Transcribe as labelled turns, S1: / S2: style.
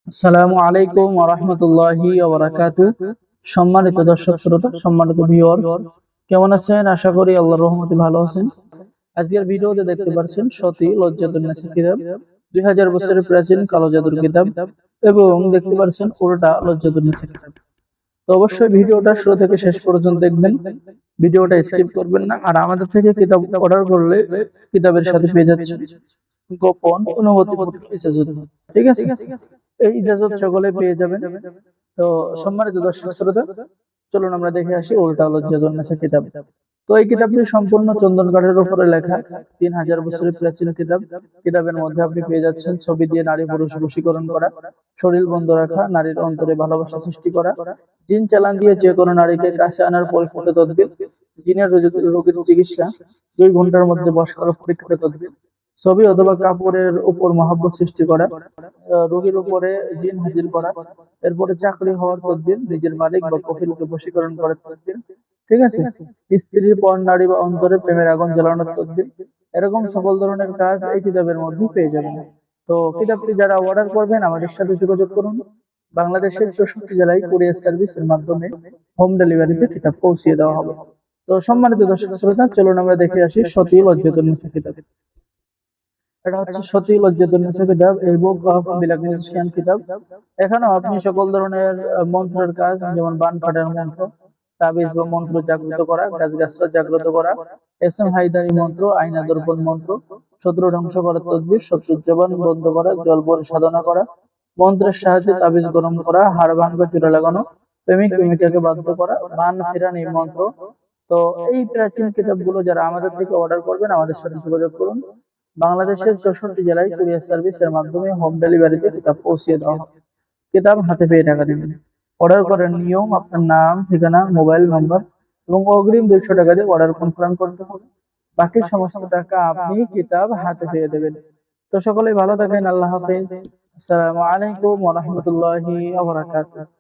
S1: আসসালামু আলাইকুম ওয়া রাহমাতুল্লাহি ওয়া বারাকাতুহু। সম্মানিত দর্শক শ্রোতা, সম্মানিত ভিউয়ার্স, কেমন আছেন? আশা করি আল্লাহর রহমতে ভালো আছেন। আজকের ভিডিওতে দেখতে পাচ্ছেন সতী লজ্জাতুন নিসা কিতাব, 2000 বছরের প্রাচীন কালো জাদুর কিতাব, এবং দেখতে পাচ্ছেন উল্টা লজ্জাতুন নিসা কিতাব। তো অবশ্যই ভিডিওটা শুরু থেকে শেষ পর্যন্ত দেখবেন, ভিডিওটা স্কিপ করবেন না। আর আমাদের থেকে কিতাব অর্ডার করলে কিতাবের সাথে পেয়ে যাচ্ছেন গোপন অনুমতিপত্র, ইজাজত। ঠিক আছে, এই ইজাজত সকলে পেয়ে যাবেন। তো সম্মানিত দর্শক শ্রোতা, চলুন আমরা দেখে আসি উল্টা লজ্জাতুন নিসা কিতাব। তো এই কিতাবটি সম্পূর্ণ চন্দন কাঠের উপরে লেখা, 3000 বছরের প্রাচীন কিতাব। কিতাবের মধ্যে আপনি পেয়ে যাচ্ছেন ছবি দিয়ে নারী পুরুষ বশীকরণ করা, শরীর বন্ধ রাখা, নারীর অন্তরে ভালোবাসা সৃষ্টি করা, জিন চালান দিয়ে যে কোনো নারীকে কাছে আনার পরীক্ষিত তদবির, জিনের রোগীর চিকিৎসা, 2 ঘন্টার মধ্যে বশ করা পরীক্ষিত তদবির, ছবি অথবা কাপড়ের উপর মহব্বত সৃষ্টি করা, রোগীর উপরে জিন হাজির করা, এরপরে চাকরি হওয়ার তদবির, নিজের মালিক বা কফিলকে বশীকরণ করার তদবির। ঠিক আছে, স্ত্রীর পর নারী বা অন্তরে প্রেমের আগুন জ্বালানোর তদবির, এরকম সকল ধরনের কাজ এই কিতাবের মধ্যে পেয়ে যাবেন। তো কিতাবটি যারা অর্ডার করবেন আমাদের সাথে যোগাযোগ করুন। বাংলাদেশের 64 জেলায় কুরিয়ার সার্ভিসের মাধ্যমে হোম ডেলিভারিতে কিতাব পৌঁছিয়ে দেওয়া হবে। তো সম্মানিত দর্শক শ্রোতা, চলুন আমরা দেখে আসি সতী লজ্জাতুন নিসা কিতাব। এটা হচ্ছে সতী লজ্জাতুন নিসা কিতাব, এই বুক অফ বিলাক মিউজিশিয়ান কিতাব। এখানেও আপনি সকল ধরনের মন্ত্রের কাজ, যেমন বান ফাটার মন্ত্র, তাবিজ বা মন্ত্র জাগ্রত করা, গাছগাছরা জাগ্রত করা, এসএম হায়দারি মন্ত্র, আয়না দর্পণ মন্ত্র, শত্রু ধ্বংস করার তদবির, শত্রুর জবান বন্ধ করা, জলবর সাধনা করা, মন্ত্রের সাহায্যে তাবিজ গরম করা, হাড় ভাঙ্গা চূড়া লাগানো, প্রেমিক প্রেমিকাকে বাধ্য করা, বান ফেরান এই মন্ত্র। তো এই প্রাচীন কিতাবগুলো যারা আমাদের থেকে অর্ডার করবেন আমাদের সাথে যোগাযোগ করুন। বাংলাদেশের 64 জেলায় কুরিয়ার সার্ভিসের মাধ্যমে হোম ডেলিভারিতে কিতাব পৌঁছিয়ে দেওয়া হবে। কিতাব হাতে পেয়ে টাকা দেবেন। অর্ডার করার নিয়ম: আপনার নাম, ঠিকানা, মোবাইল নম্বর এবং অগ্রিম 200 টাকা দিয়ে অর্ডার কনফার্ম করতে হবে। বাকি সমস্ত টাকা আপনি কিতাব হাতে পেয়ে দেবেন। তো সকলেই ভালো থাকেন। আল্লাহ হাফেজ। আসসালামু আলাইকুম ওয়া রাহমাতুল্লাহি ওয়া বারাকাতুহু।